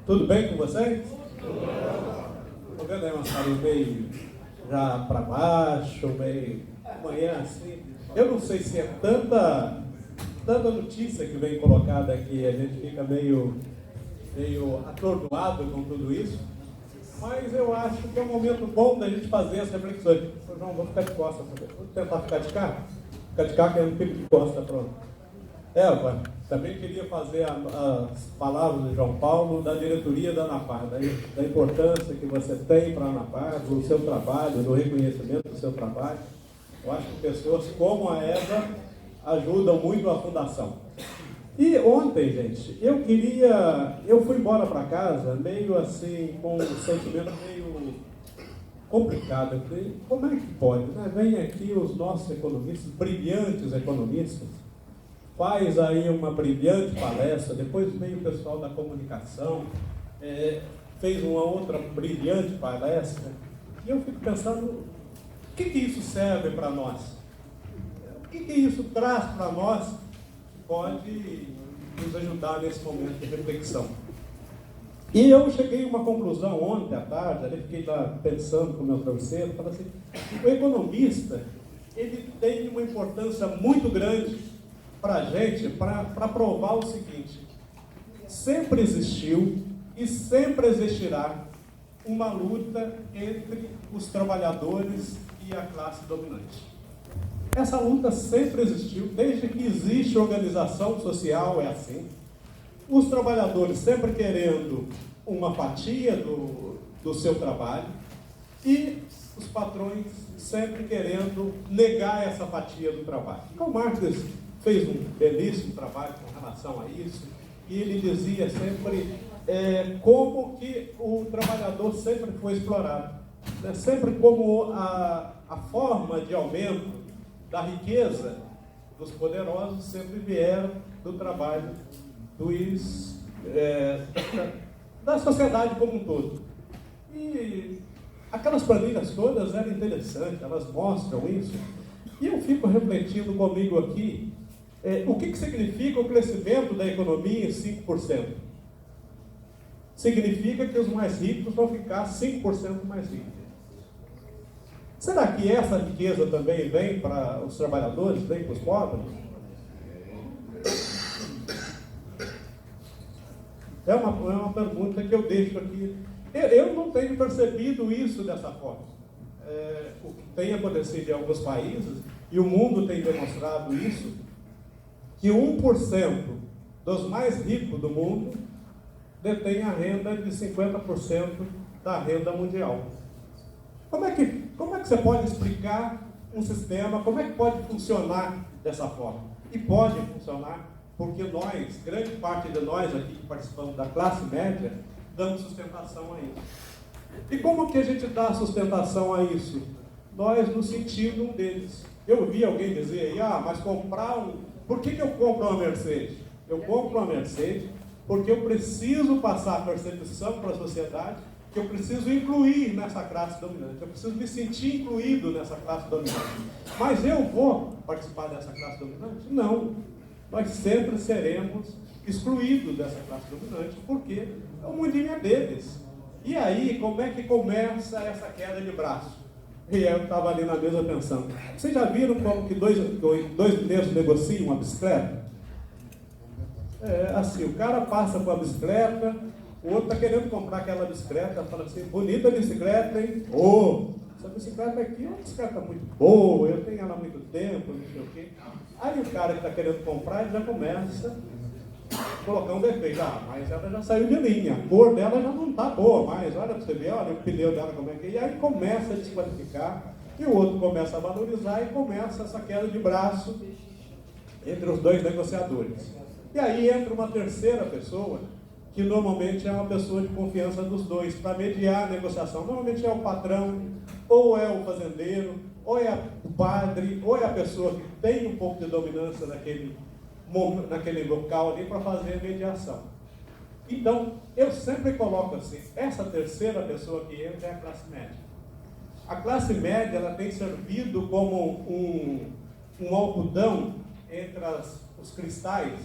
Tudo bem com vocês? Estou vendo aí uma saúde meio já para baixo, meio amanhã assim. Eu não sei se é tanta notícia que vem colocada aqui, a gente fica meio atordoado com tudo isso, mas eu acho que é um momento bom da gente fazer as reflexões. João, vou ficar de costas, vou tentar ficar de cá? Ficar de cá que eu não fico de costas, pronto. Também queria fazer as palavras de João Paulo da diretoria da ANAPAR, da importância que você tem para a ANAPAR, do seu trabalho, do reconhecimento do seu trabalho. Eu acho que pessoas como a Eva ajudam muito a fundação. E ontem, gente, eu fui embora para casa meio assim, com um sentimento meio complicado. Como é que pode, né? Vem aqui os nossos economistas, brilhantes economistas, faz aí uma brilhante palestra, depois veio o pessoal da comunicação, fez uma outra brilhante palestra, e eu fico pensando, o que isso serve para nós? O que isso traz para nós que pode nos ajudar nesse momento de reflexão? E eu cheguei a uma conclusão ontem à tarde, eu fiquei lá pensando com o meu travesseiro, falei assim, o economista, ele tem uma importância muito grande para a gente, para provar o seguinte: sempre existiu e sempre existirá uma luta entre os trabalhadores e a classe dominante. Essa luta sempre existiu, desde que existe organização social, é assim. Os trabalhadores sempre querendo uma fatia do seu trabalho e os patrões sempre querendo negar essa fatia do trabalho. Karl Marx fez um belíssimo trabalho com relação a isso, e ele dizia sempre como que o trabalhador sempre foi explorado, né? Sempre como a forma de aumento da riqueza dos poderosos sempre vieram do trabalho da sociedade como um todo. E aquelas planilhas todas eram interessantes, elas mostram isso, e eu fico refletindo comigo aqui, o que significa o crescimento da economia em 5%? Significa que os mais ricos vão ficar 5% mais ricos. Será que essa riqueza também vem para os trabalhadores, vem para os pobres? É uma pergunta que eu deixo aqui. Eu não tenho percebido isso dessa forma. O que tem acontecido em alguns países, e o mundo tem demonstrado isso, que 1% dos mais ricos do mundo detém a renda de 50% da renda mundial. Como é que você pode explicar um sistema, como é que pode funcionar dessa forma? E pode funcionar porque nós, grande parte de nós aqui que participamos da classe média, damos sustentação a isso. E como que a gente dá sustentação a isso? Nós nos sentimos um deles. Eu vi alguém dizer aí, mas por que eu compro uma Mercedes? Eu compro uma Mercedes porque eu preciso passar a percepção para a sociedade que eu preciso incluir nessa classe dominante. Eu preciso me sentir incluído nessa classe dominante. Mas eu vou participar dessa classe dominante? Não. Nós sempre seremos excluídos dessa classe dominante porque o mundinho é deles. E aí, como é que começa essa queda de braço? E eu estava ali na mesa pensando, vocês já viram como que dois mineiros negociam uma bicicleta? Assim, o cara passa com a bicicleta, o outro está querendo comprar aquela bicicleta, fala assim, bonita bicicleta, hein? Essa bicicleta aqui é uma bicicleta muito boa, eu tenho ela há muito tempo, não sei o quê. Aí o cara que está querendo comprar, ele já começa a colocar um defeito. Mas ela já saiu de linha, a cor dela já não está boa mais, olha para você ver, olha o pneu dela como é que é. E aí começa a desqualificar, e o outro começa a valorizar, e começa essa queda de braço entre os dois negociadores. E aí entra uma terceira pessoa, que normalmente é uma pessoa de confiança dos dois, para mediar a negociação. Normalmente é o patrão, ou é o fazendeiro, ou é o padre, ou é a pessoa que tem um pouco de dominância naquele local ali para fazer a mediação. Então, eu sempre coloco assim, essa terceira pessoa que entra é a classe média. A classe média, ela tem servido como um algodão entre os cristais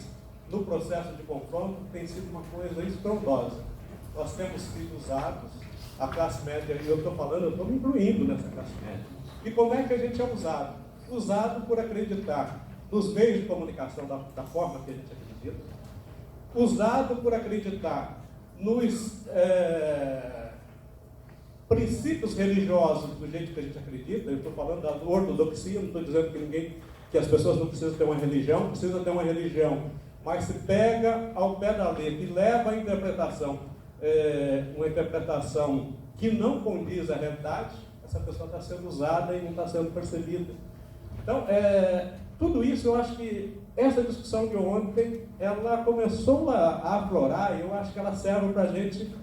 no processo de confronto tem sido uma coisa estrondosa. Nós temos sido usados, a classe média, e eu estou me incluindo nessa classe média. E como é que a gente é usado? Usado por acreditar nos meios de comunicação da forma que a gente acredita, usado por acreditar nos princípios religiosos do jeito que a gente acredita. Eu estou falando da ortodoxia, não estou dizendo que as pessoas não precisam ter uma religião, precisam ter uma religião, mas se pega ao pé da letra e leva a interpretação, uma interpretação que não condiz à realidade, essa pessoa está sendo usada e não está sendo percebida. Então, tudo isso, eu acho que essa discussão de ontem, ela começou a aflorar, e eu acho que ela serve para a gente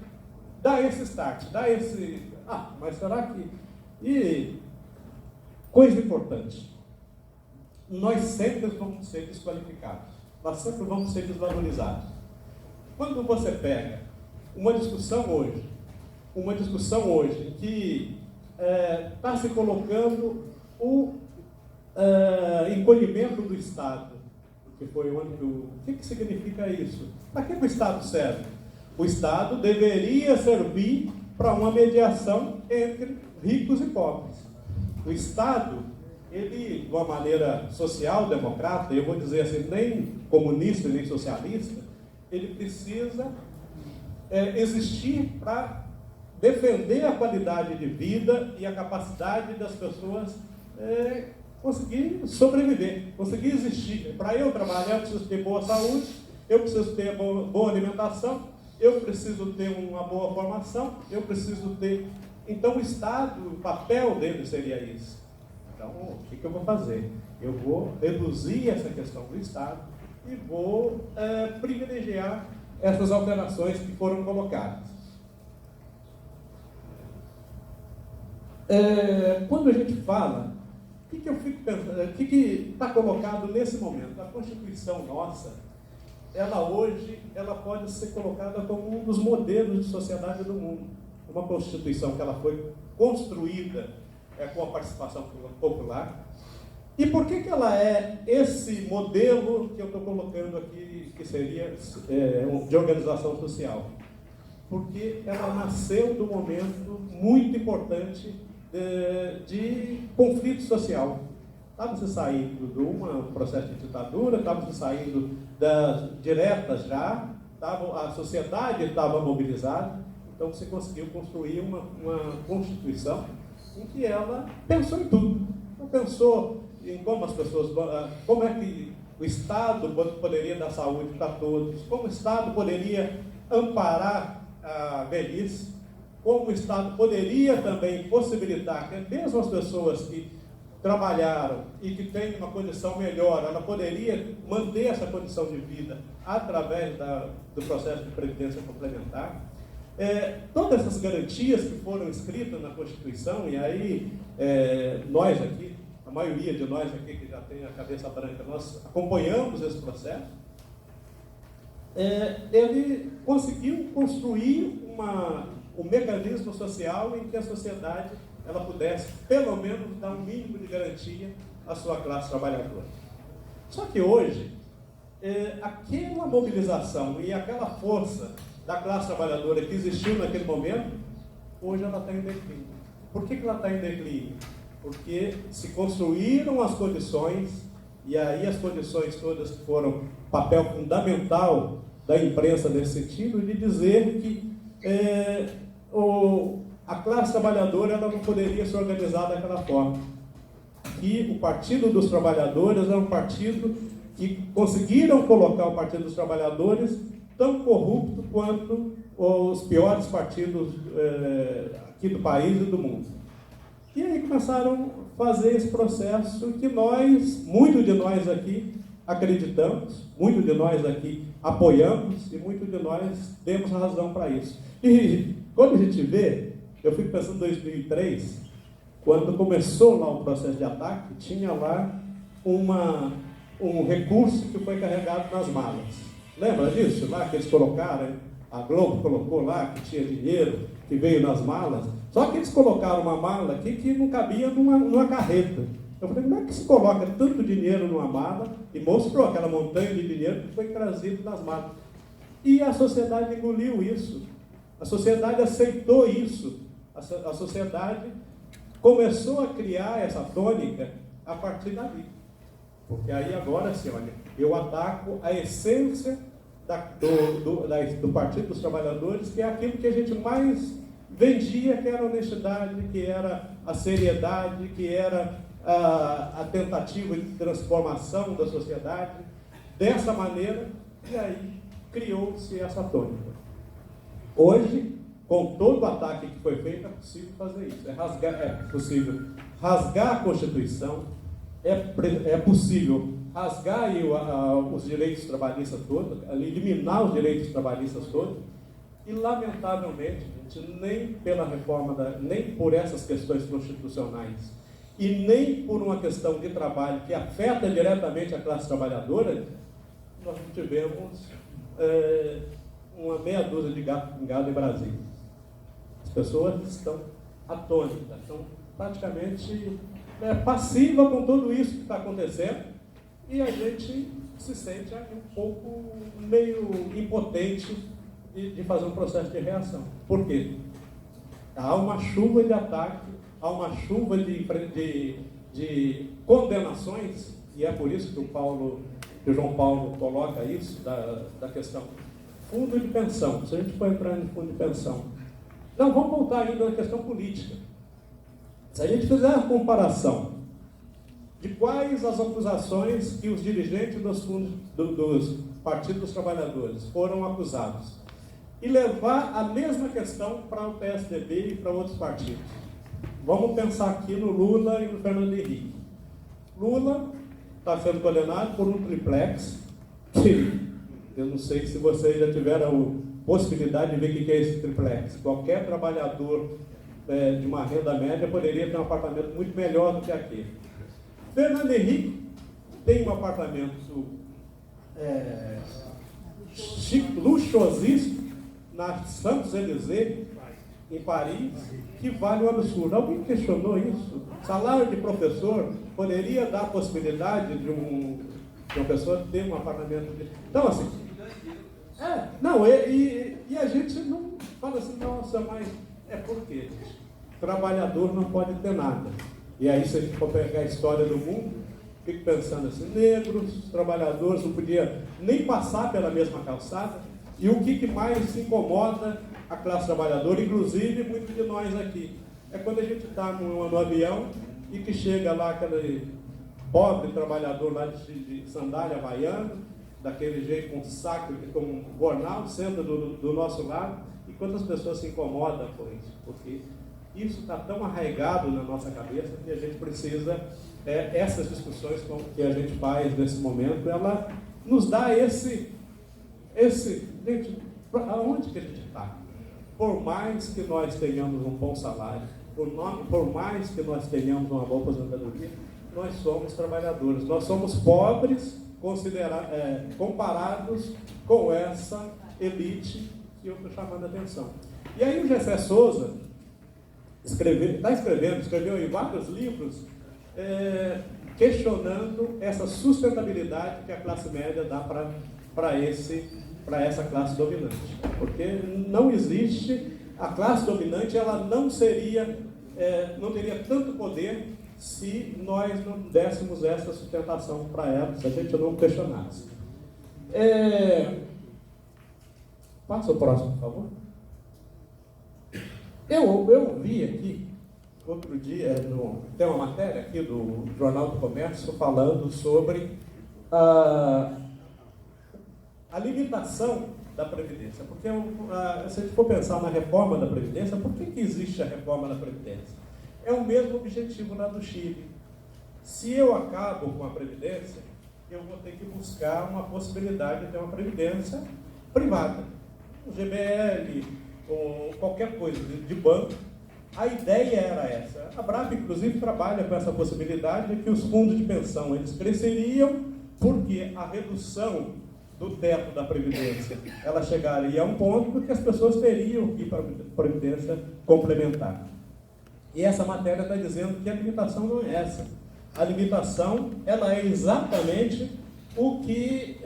dar esse start, dar esse... mas será que... E coisa importante, nós sempre vamos ser desqualificados, nós sempre vamos ser desvalorizados. Quando você pega uma discussão hoje que está se colocando o encolhimento do Estado, que foi onde o que significa isso? Para que o Estado serve? O Estado deveria servir para uma mediação entre ricos e pobres. O Estado, ele, de uma maneira social-democrata, eu vou dizer assim, nem comunista nem socialista, ele precisa existir para defender a qualidade de vida e a capacidade das pessoas conseguir sobreviver, conseguir existir. Para eu trabalhar, eu preciso ter boa saúde, eu preciso ter boa alimentação, eu preciso ter uma boa formação, eu preciso ter... Então, o Estado, o papel dele seria isso. Então, o que eu vou fazer? Eu vou reduzir essa questão do Estado e vou privilegiar essas alterações que foram colocadas. Quando a gente fala, o que eu fico pensando, o que está colocado nesse momento? A Constituição nossa, ela hoje, ela pode ser colocada como um dos modelos de sociedade do mundo. Uma Constituição que ela foi construída com a participação popular. E por que ela é esse modelo que eu estou colocando aqui, que seria de organização social? Porque ela nasceu de um momento muito importante de conflito social. Estava se saindo de um processo de ditadura, estava se saindo das diretas já, a sociedade estava mobilizada, então você conseguiu construir uma Constituição em que ela pensou em tudo. Ela pensou em como as pessoas, como é que o Estado poderia dar saúde para todos, como o Estado poderia amparar a velhice, como o Estado poderia também possibilitar que mesmo as pessoas que trabalharam e que têm uma condição melhor, ela poderia manter essa condição de vida através do processo de previdência complementar. Todas essas garantias que foram escritas na Constituição, e aí nós aqui, a maioria de nós aqui que já tem a cabeça branca, nós acompanhamos esse processo, ele conseguiu construir um mecanismo social em que a sociedade ela pudesse, pelo menos, dar um mínimo de garantia à sua classe trabalhadora. Só que hoje, aquela mobilização e aquela força da classe trabalhadora que existiu naquele momento, hoje ela está em declínio. Por que ela está em declínio? Porque se construíram as condições, e aí as condições todas foram papel fundamental da imprensa nesse sentido, de dizer que a classe trabalhadora ela não poderia se organizar daquela forma. Que o Partido dos Trabalhadores é um partido que conseguiram colocar o Partido dos Trabalhadores tão corrupto quanto os piores partidos aqui do país e do mundo. E aí começaram a fazer esse processo que muitos de nós aqui acreditamos, muitos de nós aqui apoiamos e muitos de nós demos razão para isso. E quando a gente vê, eu fico pensando em 2003, quando começou lá o processo de ataque, tinha lá um recurso que foi carregado nas malas. Lembra disso? Lá que eles colocaram, a Globo colocou lá que tinha dinheiro, que veio nas malas. Só que eles colocaram uma mala aqui que não cabia numa carreta. Eu falei, como é que se coloca tanto dinheiro numa mala? E mostrou aquela montanha de dinheiro que foi trazido nas malas. E a sociedade engoliu isso. A sociedade aceitou isso. A sociedade começou a criar essa tônica a partir dali. Porque aí agora, assim, olha, eu ataco a essência do Partido dos Trabalhadores, que é aquilo que a gente mais vendia, que era a honestidade, que era a seriedade, que era a tentativa de transformação da sociedade. Dessa maneira, e aí criou-se essa tônica. Hoje, com todo o ataque que foi feito, é possível fazer isso. É possível rasgar a Constituição, é possível rasgar aí os direitos trabalhistas todos, eliminar os direitos trabalhistas todos, e lamentavelmente, gente, nem pela reforma, nem por essas questões constitucionais, e nem por uma questão de trabalho que afeta diretamente a classe trabalhadora, nós não tivemos uma meia dúzia de gato pingado em Brasília. As pessoas estão atônitas, estão praticamente passivas com tudo isso que está acontecendo, e a gente se sente um pouco meio impotente de fazer um processo de reação. Por quê? Há uma chuva de ataque, há uma chuva de condenações, e é por isso que o João Paulo coloca isso, da questão fundo de pensão. Se a gente for entrar no fundo de pensão, não, vamos voltar ainda na questão política. Se a gente fizer a comparação de quais as acusações que os dirigentes dos partidos dos trabalhadores foram acusados, e levar a mesma questão para o PSDB e para outros partidos. Vamos pensar aqui no Lula e no Fernando Henrique. Lula está sendo condenado por um triplex, que eu não sei se vocês já tiveram possibilidade de ver o que é esse triplex. Qualquer trabalhador de uma renda média poderia ter um apartamento muito melhor do que aquele. Fernando Henrique tem um apartamento luxuosíssimo na Champs-Élysées, em Paris, que vale um absurdo. Alguém questionou isso? Salário de professor poderia dar a possibilidade de uma pessoa ter um apartamento de... Então, assim... E a gente não fala assim, nossa, mas é porque trabalhador não pode ter nada. E aí, se a gente for pegar a história do mundo, fico pensando assim, negros, trabalhadores não podiam nem passar pela mesma calçada. E o que mais incomoda a classe trabalhadora, inclusive muitos de nós aqui, é quando a gente está no avião e que chega lá aquele pobre trabalhador lá de sandália havaiana, daquele jeito com saco, com um jornal, senta do nosso lado, e quantas pessoas se incomodam com isso, porque isso está tão arraigado na nossa cabeça que a gente precisa, essas discussões que a gente faz nesse momento, ela nos dá gente, aonde que a gente está? Por mais que nós tenhamos um bom salário, por mais que nós tenhamos uma boa aposentadoria, nós somos trabalhadores, nós somos pobres comparados com essa elite que eu estou chamando a atenção. E aí o Gessé Souza escreveu em vários livros questionando essa sustentabilidade que a classe média dá para essa classe dominante. Porque não existe, a classe dominante ela não teria tanto poder se nós não dessemos essa sustentação para ela, se a gente não questionasse. Passa o próximo, por favor. Eu vi aqui, outro dia, tem uma matéria aqui do Jornal do Comércio falando sobre a limitação da Previdência. Porque se a gente for pensar na reforma da Previdência, por que existe a reforma da Previdência? É o mesmo objetivo lá do Chile. Se eu acabo com a Previdência, eu vou ter que buscar uma possibilidade de ter uma Previdência privada. Um GBL, ou qualquer coisa de banco. A ideia era essa. A BRAP, inclusive, trabalha com essa possibilidade de que os fundos de pensão eles cresceriam, porque a redução do teto da Previdência ela chegaria a um ponto porque as pessoas teriam que ir para a Previdência complementar. E essa matéria está dizendo que a limitação não é essa. A limitação, ela é exatamente o que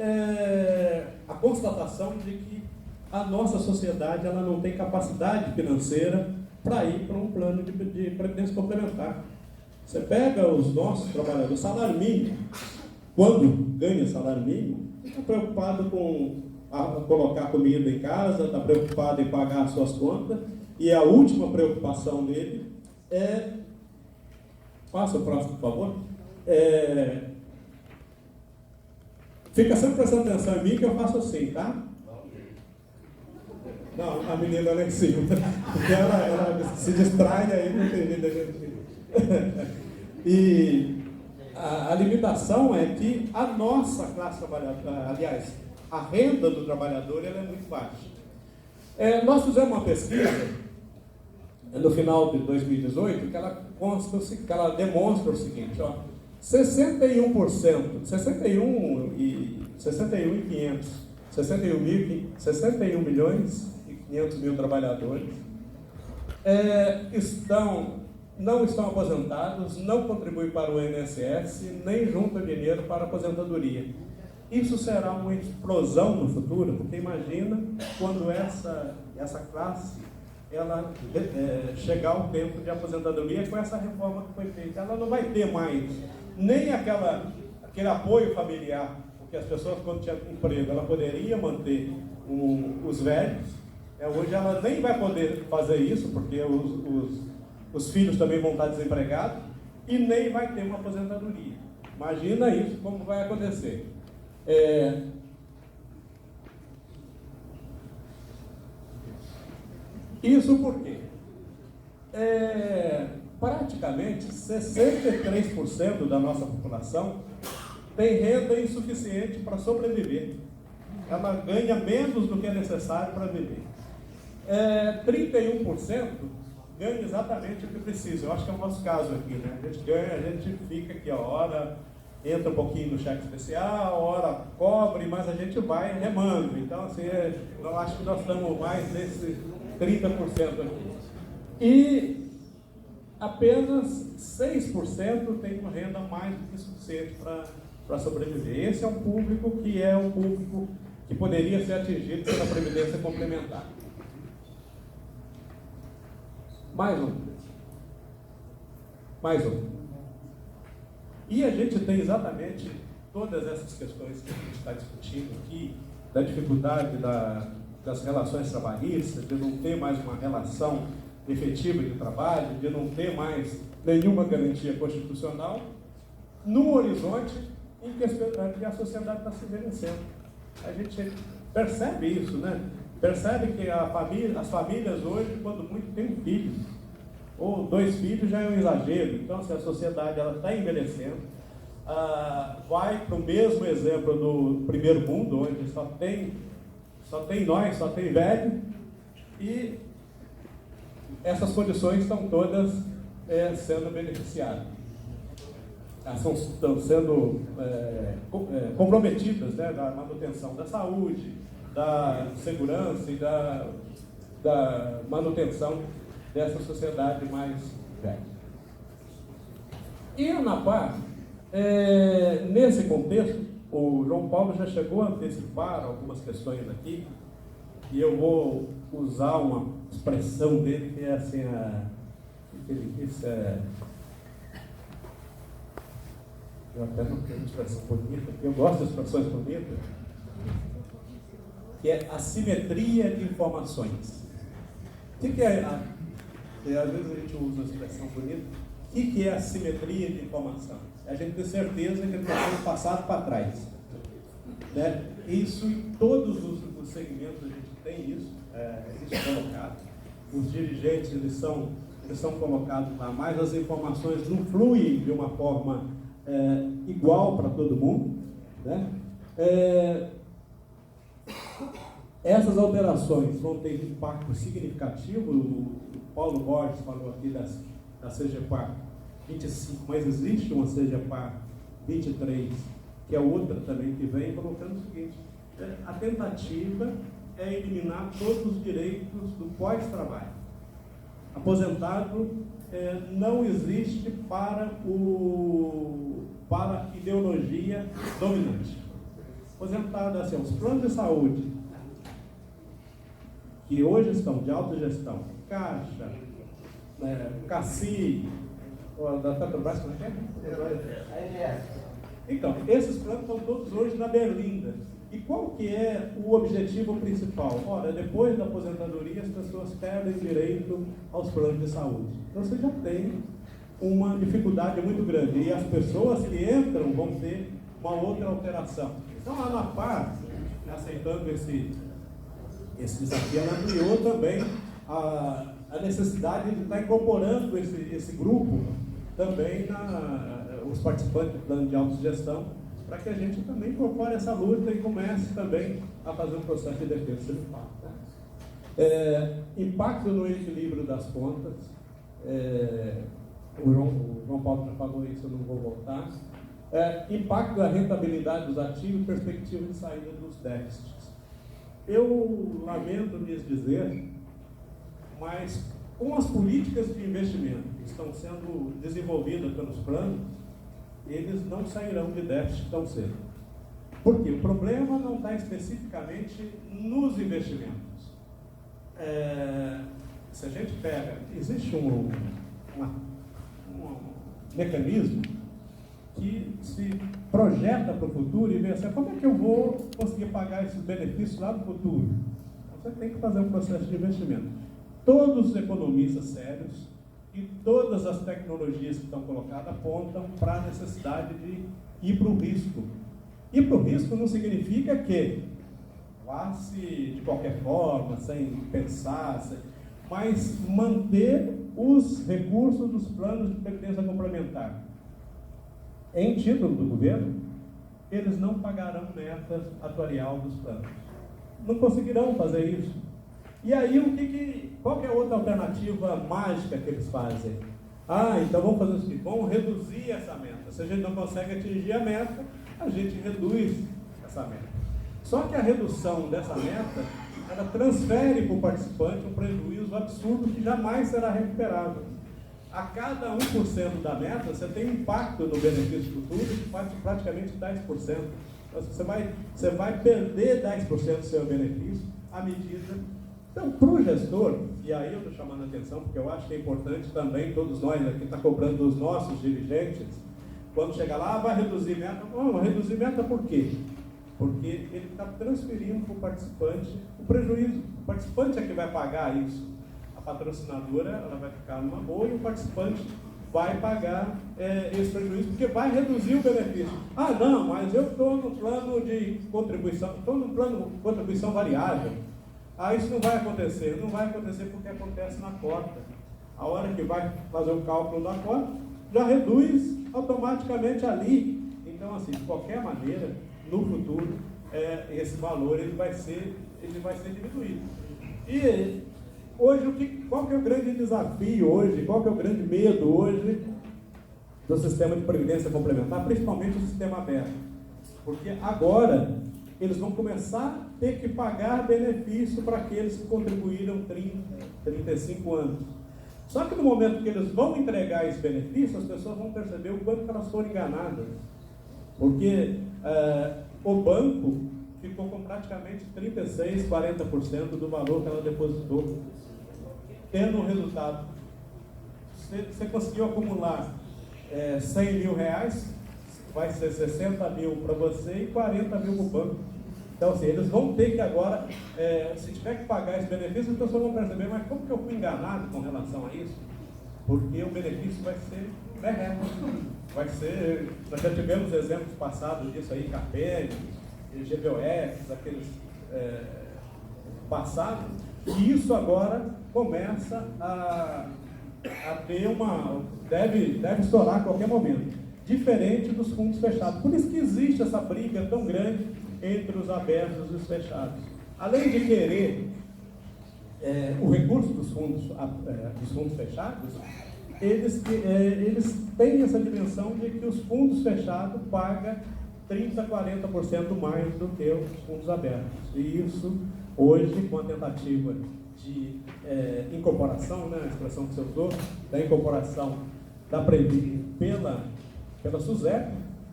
a constatação de que a nossa sociedade ela não tem capacidade financeira para ir para um plano de previdência complementar. Você pega os nossos trabalhadores, salário mínimo, quando ganha salário mínimo, fica preocupado com colocar comida em casa, está preocupado em pagar as suas contas, e a última preocupação dele é... Passa o próximo, por favor. Fica sempre prestando atenção em mim que eu faço assim, tá? Não, a menina lá em cima. Porque ela se distrai aí, não tem jeito da gente. E a limitação é que a nossa classe trabalhadora, aliás, a renda do trabalhador ela é muito baixa. Nós fizemos uma pesquisa no final de 2018 que ela demonstra o seguinte, ó, 61 milhões e 500 mil trabalhadores não estão aposentados, não contribuem para o INSS, nem juntam dinheiro para a aposentadoria. Isso será uma explosão no futuro, porque imagina quando essa classe ela chegar ao tempo de aposentadoria com essa reforma que foi feita. Ela não vai ter mais nem aquele apoio familiar, porque as pessoas quando tinham emprego, ela poderia manter os velhos. Hoje ela nem vai poder fazer isso, porque os filhos também vão estar desempregados, e nem vai ter uma aposentadoria. Imagina isso, como vai acontecer. Isso porque praticamente 63% da nossa população tem renda insuficiente para sobreviver. Ela ganha menos do que é necessário para viver. 31% ganha exatamente o que precisa. Eu acho que é o nosso caso aqui, né? A gente ganha, a gente fica aqui, a hora entra um pouquinho no cheque especial, hora cobre, mas a gente vai remando. Então, assim, eu acho que nós estamos mais nesse 30% aqui. E apenas 6% tem uma renda mais do que suficiente para sobreviver. Esse é um público que poderia ser atingido pela previdência complementar. Mais um. E a gente tem exatamente todas essas questões que a gente está discutindo aqui, da dificuldade das relações trabalhistas, de não ter mais uma relação efetiva de trabalho, de não ter mais nenhuma garantia constitucional, no horizonte em que a sociedade está se envelhecendo. A gente percebe isso, né? Percebe que as famílias hoje, quando muito, têm um filho, ou 2 filhos já é um exagero. Então, se a sociedade está envelhecendo, vai para o mesmo exemplo do primeiro mundo, onde só tem velho, e essas condições estão todas sendo beneficiadas. Estão sendo comprometidas, né, da manutenção da saúde, da segurança e da manutenção dessa sociedade mais velha. E a ANAPAR, nesse contexto, o João Paulo já chegou a antecipar algumas questões aqui, e eu vou usar uma expressão dele que é assim, ele disse, eu até não tenho uma expressão bonita, porque eu gosto de expressões bonitas, que é assimetria de informações. O que é às vezes a gente usa a expressão bonita. O que é assimetria de informação? A gente tem certeza que está sendo passado para trás. Né? Isso em todos os segmentos a gente tem isso colocado. Os dirigentes eles são colocados lá, mas as informações não fluem de uma forma igual para todo mundo. Né? Essas alterações vão ter impacto significativo. O Paulo Borges falou aqui da CGPAR 25, mas existe uma CGPAR 23, que é outra também que vem colocando o seguinte: a tentativa é eliminar todos os direitos do pós-trabalho. Aposentado não existe para a ideologia dominante. Aposentado, assim, os planos de saúde, que hoje estão de autogestão, Caixa, CACI, da Petrobras, como é? Então, esses planos estão todos hoje na berlinda. E qual que é o objetivo principal? Ora, depois da aposentadoria, as pessoas perdem direito aos planos de saúde. Então, você já tem uma dificuldade muito grande. E as pessoas que entram vão ter uma outra alteração. Então, a ANAPAR, aceitando esse desafio, ela ampliou também a necessidade de estar incorporando esse grupo também os participantes do plano de autogestão, para que a gente também incorpore essa luta e comece também a fazer um processo de defesa do impacto. Impacto no equilíbrio das contas. O João Paulo já falou isso, eu não vou voltar. Impacto da rentabilidade dos ativos e perspectiva de saída dos déficits. Eu lamento lhes dizer, mas com as políticas de investimento que estão sendo desenvolvidas pelos planos, eles não sairão de déficit tão cedo. Por quê? O problema não está especificamente nos investimentos. Se a gente pega, existe um mecanismo que se projeta para o futuro e vê assim, como é que eu vou conseguir pagar esses benefícios lá no futuro? Então, você tem que fazer um processo de investimento. Todos os economistas sérios e todas as tecnologias que estão colocadas apontam para a necessidade de ir para o risco. Ir para o risco não significa que vá-se de qualquer forma, sem pensar, mas manter os recursos dos planos de previdência complementar. Em título do governo, eles não pagarão meta atuarial dos planos. Não conseguirão fazer isso. E aí, qual que é a outra alternativa mágica que eles fazem? Então vamos fazer o seguinte, vamos reduzir essa meta. Se a gente não consegue atingir a meta, a gente reduz essa meta. Só que a redução dessa meta, ela transfere para o participante um prejuízo absurdo que jamais será recuperado. A cada 1% da meta, você tem um impacto no benefício futuro de praticamente 10%. Então, você vai perder 10% do seu benefício à medida. Então, para o gestor, e aí eu estou chamando a atenção, porque eu acho que é importante também, todos nós aqui estamos cobrando dos nossos dirigentes, quando chegar lá, vai reduzir meta. Não, reduzir meta por quê? Porque ele está transferindo para o participante o prejuízo. O participante é que vai pagar isso. A patrocinadora ela vai ficar numa boa e o participante vai pagar esse prejuízo, porque vai reduzir o benefício. Não, mas eu estou no plano de contribuição, estou no plano de contribuição variável. Isso não vai acontecer. Não vai acontecer porque acontece na cota. A hora que vai fazer o cálculo da cota, já reduz automaticamente ali. Então, assim, de qualquer maneira, no futuro, esse valor ele vai ser diminuído. E hoje, qual que é o grande desafio hoje, qual que é o grande medo hoje do sistema de previdência complementar, principalmente o sistema aberto? Porque agora eles vão começar a ter que pagar benefício para aqueles que contribuíram 30, 35 anos. Só que no momento que eles vão entregar esse benefício, as pessoas vão perceber o quanto elas foram enganadas. Porque o banco ficou com praticamente 36%, 40% do valor que ela depositou. Tendo um resultado, você conseguiu acumular 100 mil reais, vai ser 60 mil para você e 40 mil para o banco. Então, assim, eles vão ter que agora, se tiver que pagar esse benefício, as pessoas vão perceber, mas como que eu fui enganado com relação a isso? Porque o benefício vai ser berreto. Vai ser, nós já tivemos exemplos passados disso aí, CAPEN, GBOF, aqueles passados, e isso agora começa a ter deve estourar a qualquer momento, diferente dos fundos fechados. Por isso que existe essa briga tão grande entre os abertos e os fechados. Além de querer o recurso dos fundos fechados, eles têm essa dimensão de que os fundos fechados pagam 30%, 40% mais do que os fundos abertos. E isso, hoje, com a tentativa de incorporação, né, a expressão que você usou, da incorporação da Previ pela SUSEP,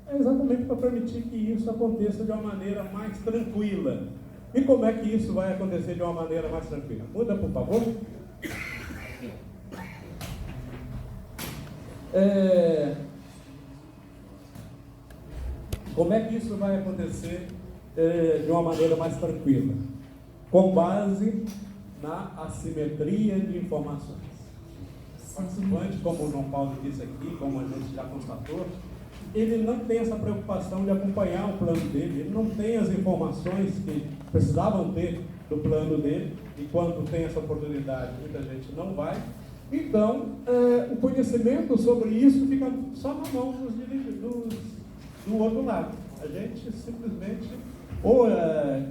é exatamente para permitir que isso aconteça de uma maneira mais tranquila. E como é que isso vai acontecer de uma maneira mais tranquila? Muda, por favor. Como é que isso vai acontecer de uma maneira mais tranquila? Com base na assimetria de informações. O participante, como o João Paulo disse aqui, como a gente já constatou, ele não tem essa preocupação de acompanhar o plano dele, ele não tem as informações que precisavam ter do plano dele, e quando tem essa oportunidade, muita gente não vai. Então, o conhecimento sobre isso fica só na mão do outro lado. A gente simplesmente,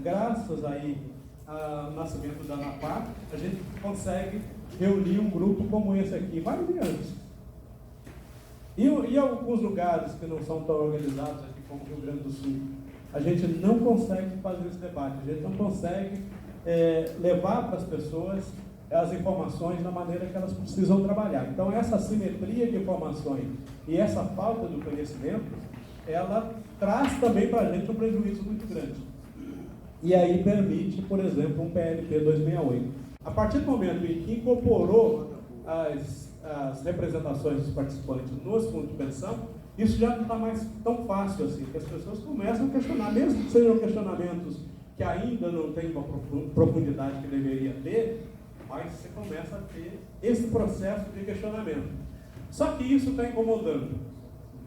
graças aí ao nascimento da ANAPAR, a gente consegue reunir um grupo como esse aqui, vários antes. E alguns lugares que não são tão organizados aqui como o Rio Grande do Sul, a gente não consegue fazer esse debate, a gente não consegue levar para as pessoas as informações da maneira que elas precisam trabalhar. Então, essa assimetria de informações e essa falta do conhecimento, ela traz também para a gente um prejuízo muito grande. E aí permite, por exemplo, um PLP 268. A partir do momento em que incorporou as representações dos participantes nos fundos de pensão, isso já não está mais tão fácil assim, que as pessoas começam a questionar, mesmo que sejam questionamentos que ainda não têm uma profundidade que deveria ter, mas você começa a ter esse processo de questionamento. Só que isso está incomodando.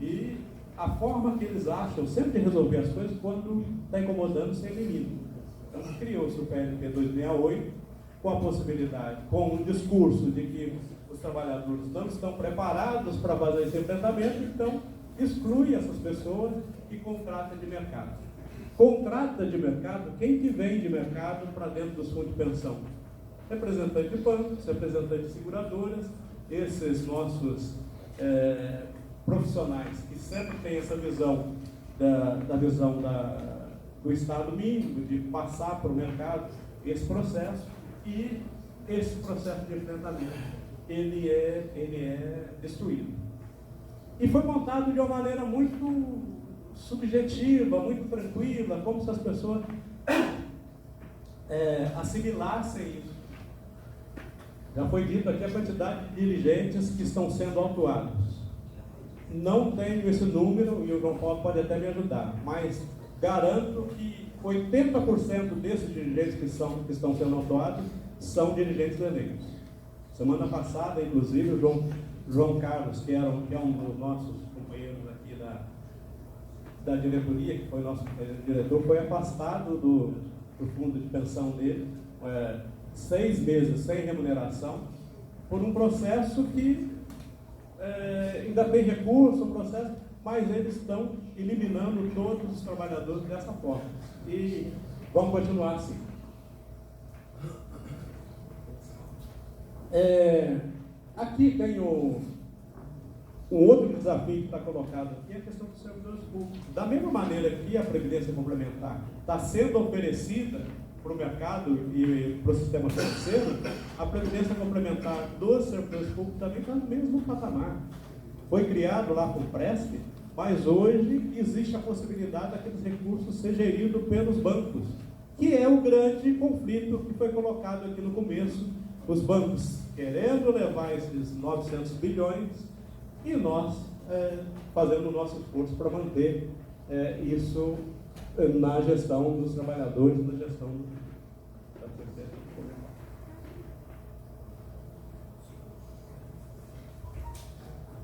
E a forma que eles acham sempre de resolver as coisas, quando está incomodando, se elimina. Então, criou-se o PLP 268, com a possibilidade, com um discurso de que os trabalhadores não estão preparados para fazer esse enfrentamento, então exclui essas pessoas e contrata de mercado. Contrata de mercado quem que vem de mercado para dentro dos fundos de pensão? Representante de bancos, representante de seguradoras, esses nossos profissionais que sempre têm essa visão do Estado mínimo, de passar para o mercado esse processo, e esse processo de enfrentamento ele é destruído. E foi montado de uma maneira muito subjetiva, muito tranquila, como se as pessoas assimilassem isso. Já foi dito aqui a quantidade de dirigentes que estão sendo autuados. Não tenho esse número, e o João Paulo pode até me ajudar, mas garanto que 80% desses dirigentes que estão sendo autuados são dirigentes eleitos. Semana passada, inclusive, o João Carlos, que é um dos nossos companheiros aqui da diretoria, que foi nosso diretor, foi afastado do fundo de pensão dele, 6 meses sem remuneração, por um processo que ainda tem recurso, mas eles estão eliminando todos os trabalhadores dessa forma. E vamos continuar assim. Aqui tem um outro desafio que está colocado aqui, é a questão dos servidores públicos. Da mesma maneira que a Previdência Complementar está sendo oferecida para o mercado e para o sistema financeiro, a Previdência Complementar dos servidores públicos também está no mesmo patamar. Foi criado lá com o Presp, mas hoje existe a possibilidade daqueles recursos ser geridos pelos bancos, que é o grande conflito que foi colocado aqui no começo. Os bancos querendo levar esses 900 bilhões e nós fazendo o nosso esforço para manter isso na gestão dos trabalhadores, na gestão da Previdência Complementar.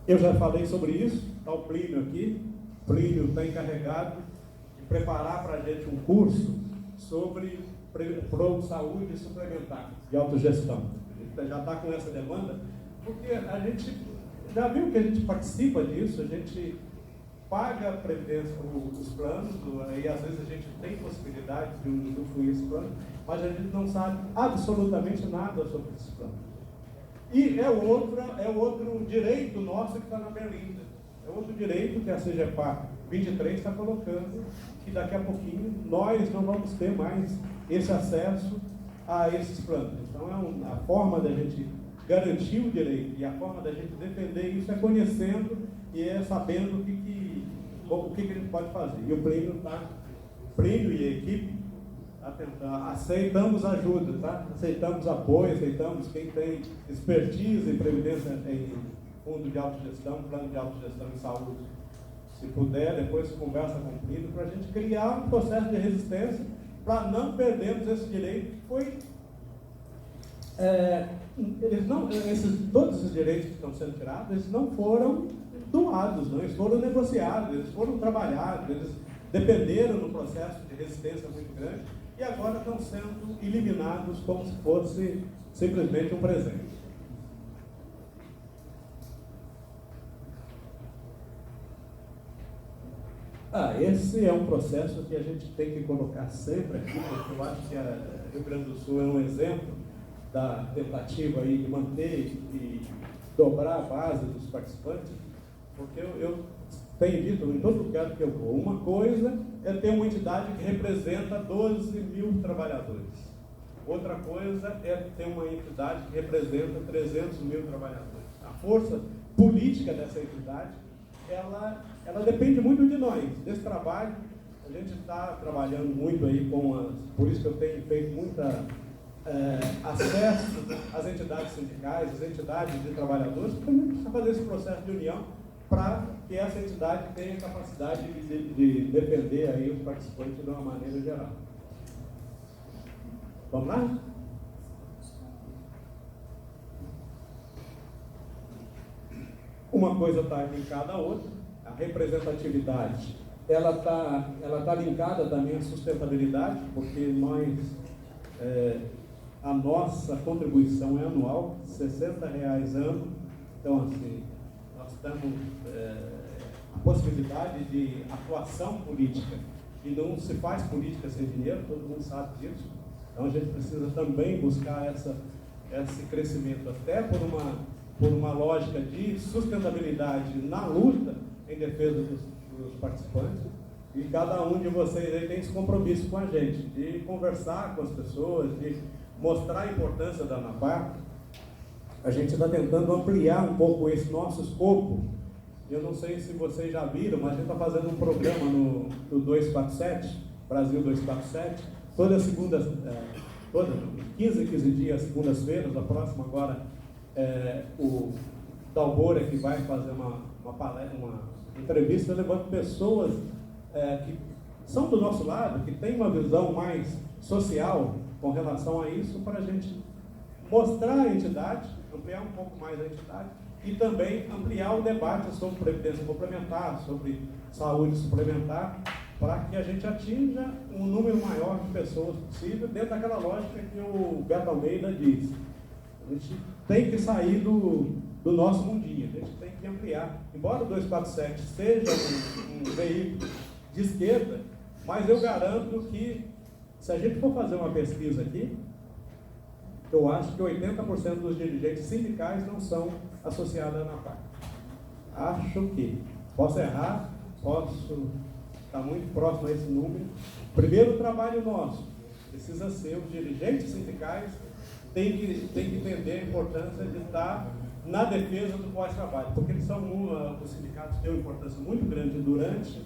Eu já falei sobre isso, está o Plínio aqui. Plínio está encarregado de preparar para a gente um curso sobre saúde suplementar, de autogestão. A gente já está com essa demanda, porque a gente já viu que a gente participa disso, a gente paga a previdência, os planos, e às vezes a gente tem possibilidade de usufruir esse plano, mas a gente não sabe absolutamente nada sobre esse plano. E é outro direito nosso que está na berlinda. É outro direito que a CGPAR 23 está colocando, que daqui a pouquinho nós não vamos ter mais esse acesso a esses planos. Então, a forma da gente garantir o direito e a forma da gente defender isso é conhecendo e é sabendo o que a gente pode fazer. E o Plínio e a equipe, aceitamos ajuda, tá? Aceitamos apoio, aceitamos quem tem expertise em previdência, em fundo de autogestão, plano de autogestão em saúde. Se puder, depois conversa com o Plínio para a gente criar um processo de resistência para não perdermos esse direito que foi... todos esses direitos que estão sendo tirados, eles não foram doados, não, eles foram negociados, eles foram trabalhados, eles dependeram no processo de resistência muito grande e agora estão sendo eliminados como se fosse simplesmente um presente. Esse é um processo que a gente tem que colocar sempre aqui, porque eu acho que o Rio Grande do Sul é um exemplo da tentativa aí de manter e dobrar a base dos participantes, porque eu tenho dito em todo lugar que eu vou, uma coisa é ter uma entidade que representa 12 mil trabalhadores, outra coisa é ter uma entidade que representa 300 mil trabalhadores. A força política dessa entidade, ela depende muito de nós, desse trabalho. A gente está trabalhando muito aí por isso que eu tenho feito muita acesso às entidades sindicais, às entidades de trabalhadores, porque a gente precisa fazer esse processo de união para que essa entidade tenha capacidade de defender aí os participantes de uma maneira geral. Vamos lá? Uma coisa está linkada à outra. A representatividade, ela tá linkada também à sustentabilidade, porque a nossa contribuição é anual, R$60 ano. Então, assim, nós temos a possibilidade de atuação política, e não se faz política sem dinheiro, todo mundo sabe disso. Então, a gente precisa também buscar esse crescimento, até por uma lógica de sustentabilidade na luta em defesa dos participantes. E cada um de vocês aí tem esse compromisso com a gente, de conversar com as pessoas, de mostrar a importância da ANAPAR. A gente está tentando ampliar um pouco esse nosso escopo. Eu não sei se vocês já viram, mas a gente está fazendo um programa no 247, Brasil 247, toda segunda, 15 dias, segundas-feiras. A próxima agora o Dalbora, que vai fazer uma palestra, uma entrevista, levando pessoas que são do nosso lado, que têm uma visão mais social com relação a isso, para a gente mostrar a entidade, ampliar um pouco mais a entidade e também ampliar o debate sobre previdência complementar, sobre saúde suplementar, para que a gente atinja um número maior de pessoas possível, dentro daquela lógica que o Beto Almeida diz. A gente tem que sair do nosso mundinho, a gente tem que ampliar. Embora o 247 seja um veículo de esquerda, mas eu garanto que, se a gente for fazer uma pesquisa aqui, eu acho que 80% dos dirigentes sindicais não são associados à ANAPAR. Acho que, posso errar, posso estar muito próximo a esse número. Primeiro trabalho nosso precisa ser os dirigentes sindicais tem que entender a importância de estar na defesa do pós-trabalho, porque eles são os sindicatos têm uma importância muito grande durante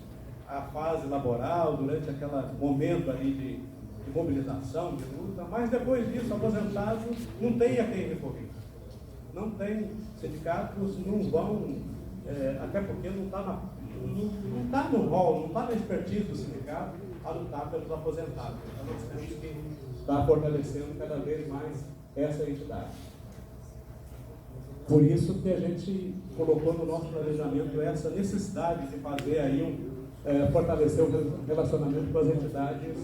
a fase laboral, durante aquele momento ali de mobilização, de luta, mas depois disso, aposentado, não tem a quem recorrer. Não tem, sindicatos não vão, até porque não está no rol, não está na expertise do sindicato a lutar pelos aposentados. Então nós temos que estar fortalecendo cada vez mais essa entidade. Por isso que a gente colocou no nosso planejamento essa necessidade de fazer aí fortalecer o relacionamento com as entidades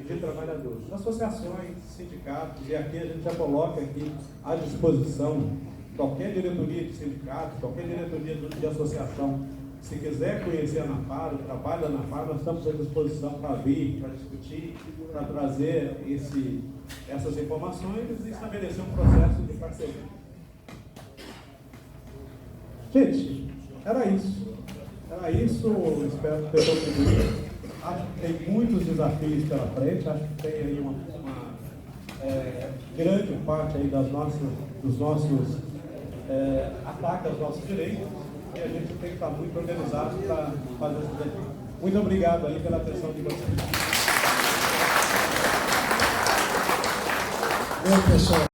de trabalhadores, associações, sindicatos, e aqui a gente já coloca aqui à disposição qualquer diretoria de sindicato, qualquer diretoria de associação, se quiser conhecer a ANAPAR, o trabalho da ANAPAR, nós estamos à disposição para vir, para discutir, para trazer essas informações e estabelecer um processo de parceria. Gente, era isso. Espero ter contribuído. Acho que tem muitos desafios pela frente, acho que tem aí grande parte aí dos nossos ataques aos nossos direitos, e a gente tem que estar muito organizado para fazer isso daqui. Muito obrigado aí pela atenção de vocês. Bem, pessoal.